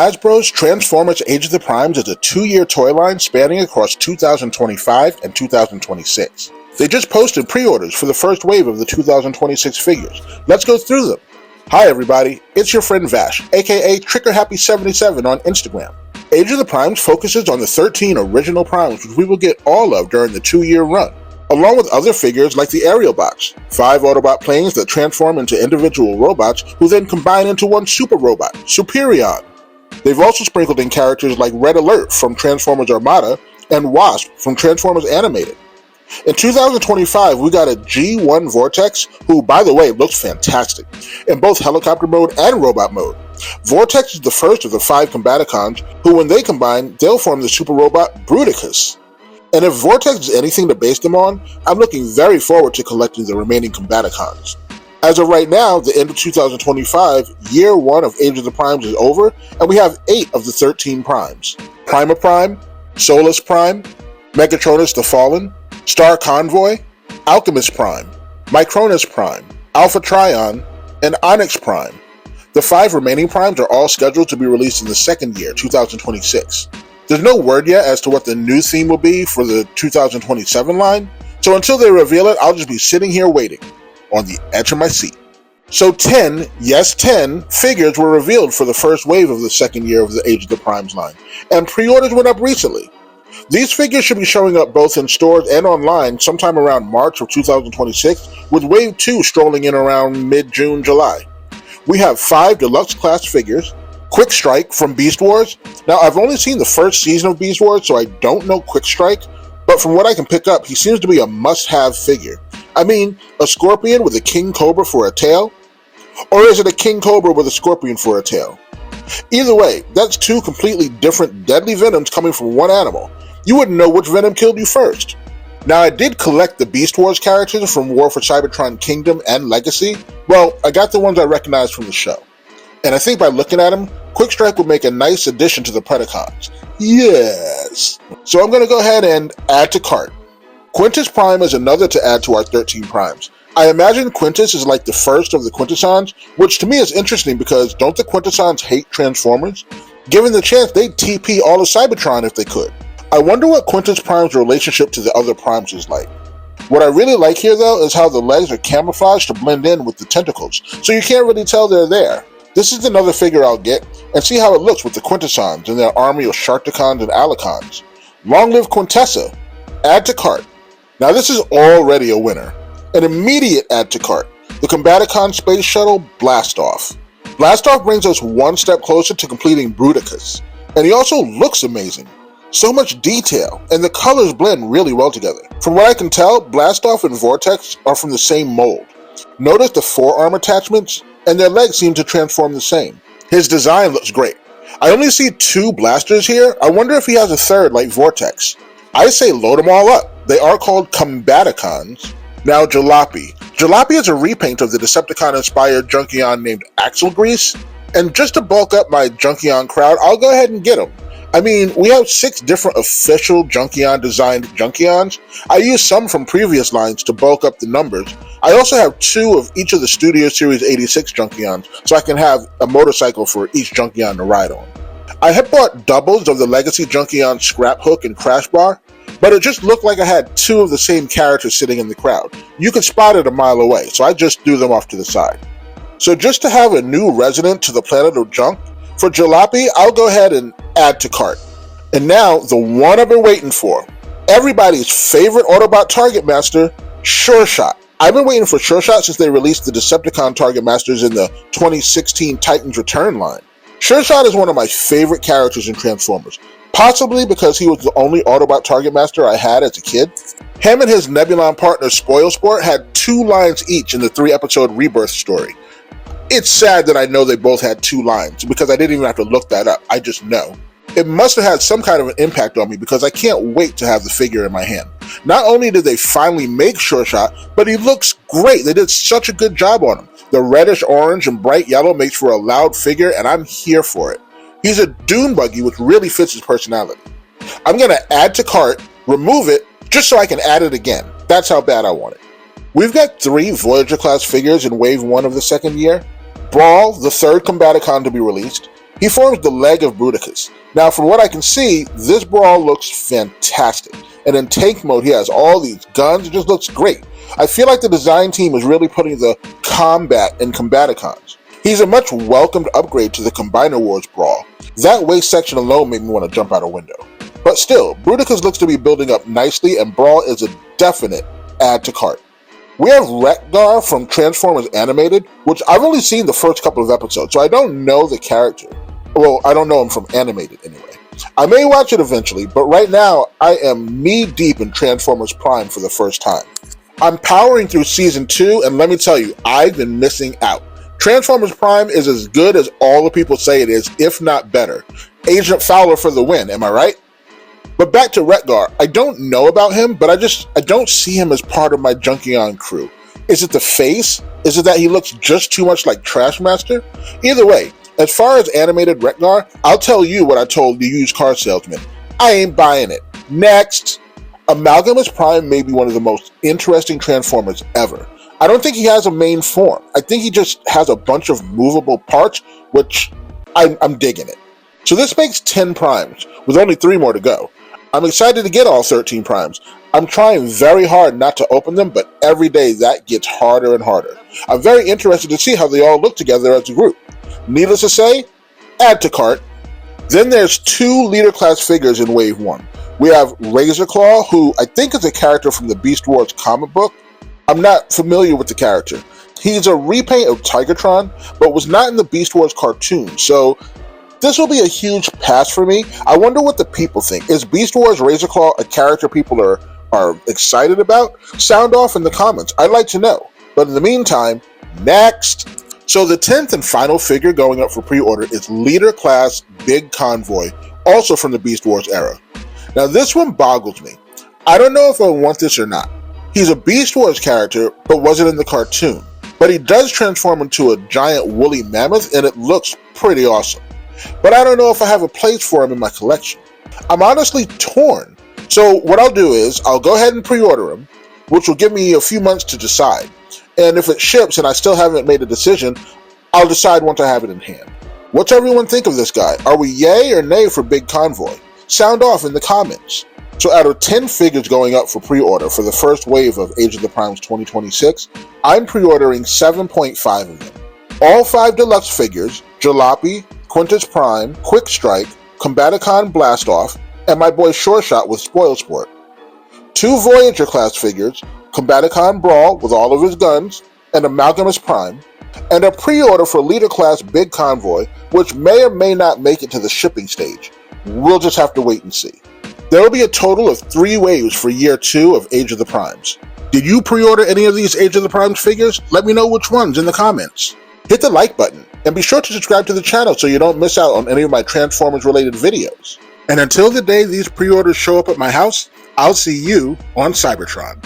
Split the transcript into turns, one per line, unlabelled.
Hasbro's Transformers Age of the Primes is a 2-year toy line spanning across 2025 and 2026. They just posted pre-orders for the first wave of the 2026 figures. Let's go through them. Hi everybody, it's your friend Vash, aka Triqqerhappy77 on Instagram. Age of the Primes focuses on the 13 original Primes, which we will get all of during the 2-year run, along with other figures like the Aerial Bots, 5 Autobot planes that transform into individual robots who then combine into one super robot, Superion. They've also sprinkled in characters like Red Alert from Transformers Armada and Wasp from Transformers Animated. In 2025, we got a G1 Vortex, who, by the way, looks fantastic, in both helicopter mode and robot mode. Vortex is the first of the 5 Combaticons, who when they combine, they'll form the super robot Bruticus. And if Vortex is anything to base them on, I'm looking very forward to collecting the remaining Combaticons. As of right now, the end of 2025, year 1 of Age of the Primes is over, and we have 8 of the 13 Primes. Prima Prime, Solus Prime, Megatronus the Fallen, Star Convoy, Alchemist Prime, Micronus Prime, Alpha Trion, and Onyx Prime. The 5 remaining Primes are all scheduled to be released in the second year, 2026. There's no word yet as to what the new theme will be for the 2027 line, so until they reveal it, I'll just be sitting here waiting, on the edge of my seat. So 10, yes 10, figures were revealed for the first wave of the second year of the Age of the Primes line, and pre-orders went up recently. These figures should be showing up both in stores and online sometime around March of 2026, with Wave 2 strolling in around mid-June, July. We have 5 Deluxe class figures, Quick Strike from Beast Wars. Now, I've only seen the first season of Beast Wars, so I don't know Quick Strike, but from what I can pick up, he seems to be a must-have figure. I mean, a Scorpion with a King Cobra for a tail? Or is it a King Cobra with a Scorpion for a tail? Either way, that's 2 completely different deadly venoms coming from one animal. You wouldn't know which venom killed you first. Now, I did collect the Beast Wars characters from War for Cybertron Kingdom and Legacy. Well, I got the ones I recognized from the show. And I think by looking at them, Quick Strike would make a nice addition to the Predacons. Yes! So I'm going to go ahead and add to cart. Quintus Prime is another to add to our 13 Primes. I imagine Quintus is like the first of the Quintessons, which to me is interesting because don't the Quintessons hate Transformers? Given the chance, they'd TP all of Cybertron if they could. I wonder what Quintus Prime's relationship to the other Primes is like. What I really like here though is how the legs are camouflaged to blend in with the tentacles, so you can't really tell they're there. This is another figure I'll get, and see how it looks with the Quintessons and their army of Sharkticons and Alicons. Long live Quintessa! Add to cart. Now this is already a winner. An immediate add to cart. The Combaticon Space Shuttle Blastoff. Blastoff brings us one step closer to completing Bruticus, and he also looks amazing. So much detail, and the colors blend really well together. From what I can tell, Blastoff and Vortex are from the same mold. Notice the forearm attachments, and their legs seem to transform the same. His design looks great. I only see 2 blasters here. I wonder if he has a third like Vortex. I say load them all up. They are called Combaticons. Now Jalopy. Jalopy is a repaint of the Decepticon-inspired Junkion named Axle Grease, and just to bulk up my Junkion crowd, I'll go ahead and get him. I mean, we have 6 different official Junkion-designed Junkions. I used some from previous lines to bulk up the numbers. I also have 2 of each of the Studio Series 86 Junkions, so I can have a motorcycle for each Junkion to ride on. I had bought doubles of the Legacy Junkion Scrap Hook and Crash Bar, but it just looked like I had 2 of the same characters sitting in the crowd. You could spot it a mile away, so I just threw them off to the side. So just to have a new resident to the planet of junk, for Jalopy, I'll go ahead and add to cart. And now, the one I've been waiting for. Everybody's favorite Autobot Target Master, Sureshot. I've been waiting for Sureshot since they released the Decepticon Target Masters in the 2016 Titans Return line. Sureshot is one of my favorite characters in Transformers, possibly because he was the only Autobot Target Master I had as a kid. Him and his Nebulon partner Spoilsport had 2 lines each in the 3-episode Rebirth story. It's sad that I know they both had 2 lines, because I didn't even have to look that up, I just know. It must have had some kind of an impact on me because I can't wait to have the figure in my hand. Not only did they finally make Sureshot, but he looks great. They did such a good job on him. The reddish orange and bright yellow makes for a loud figure, and I'm here for it. He's a dune buggy which really fits his personality. I'm going to add to cart, remove it, just so I can add it again. That's how bad I want it. We've got 3 Voyager class figures in Wave 1 of the second year. Brawl, the 3rd Combaticon to be released. He forms the leg of Bruticus. Now from what I can see, this Brawl looks fantastic. And in tank mode he has all these guns, it just looks great. I feel like the design team is really putting the combat in Combaticons. He's a much welcomed upgrade to the Combiner Wars Brawl. That waist section alone made me want to jump out a window. But still, Bruticus looks to be building up nicely and Brawl is a definite add to cart. We have Wreck-Gar from Transformers Animated, which I've only seen the first couple of episodes, so I don't know the character. Well, I don't know him from Animated anyway. I may watch it eventually, but right now I am knee-deep in Transformers Prime for the first time. I'm powering through Season 2, and let me tell you, I've been missing out. Transformers Prime is as good as all the people say it is, if not better. Agent Fowler for the win, am I right? But back to Wreck-Gar, I don't know about him, but I don't see him as part of my Junkion crew. Is it the face? Is it that he looks just too much like Trashmaster? Either way, as far as animated Wreck-Gar, I'll tell you what I told the used car salesman. I ain't buying it. Next! Amalgamus Prime may be one of the most interesting Transformers ever. I don't think he has a main form. I think he just has a bunch of movable parts, which I'm digging it. So this makes 10 primes, with only 3 more to go. I'm excited to get all 13 primes. I'm trying very hard not to open them, but every day that gets harder and harder. I'm very interested to see how they all look together as a group. Needless to say, add to cart. Then there's 2 leader class figures in Wave 1. We have Razorclaw, who I think is a character from the Beast Wars comic book. I'm not familiar with the character. He's a repaint of Tigertron, but was not in the Beast Wars cartoon, so this will be a huge pass for me. I wonder what the people think. Is Beast Wars Razorclaw a character people are excited about? Sound off in the comments. I'd like to know. But in the meantime, next! So the 10th and final figure going up for pre-order is Leader Class Big Convoy, also from the Beast Wars era. Now this one boggles me. I don't know if I want this or not. He's a Beast Wars character, but wasn't in the cartoon. But he does transform into a giant woolly mammoth, and it looks pretty awesome. But I don't know if I have a place for him in my collection. I'm honestly torn. So what I'll do is, I'll go ahead and pre-order him, which will give me a few months to decide. And if it ships and I still haven't made a decision, I'll decide once I have it in hand. What's everyone think of this guy? Are we yay or nay for Big Convoy? Sound off in the comments. So out of 10 figures going up for pre-order for the first wave of Age of the Primes 2026, I'm pre-ordering 7.5 of them. All 5 deluxe figures, Jalopy, Quintus Prime, Quick Strike, Combaticon Blastoff, and my boy Sureshot with Spoil Sport. 2 Voyager class figures, Combaticon Brawl with all of his guns, and Amalgamus Prime, and a pre-order for Leader Class Big Convoy, which may or may not make it to the shipping stage. We'll just have to wait and see. There will be a total of 3 waves for Year 2 of Age of the Primes. Did you pre-order any of these Age of the Primes figures? Let me know which ones in the comments. Hit the like button, and be sure to subscribe to the channel so you don't miss out on any of my Transformers related videos. And until the day these pre-orders show up at my house, I'll see you on Cybertron.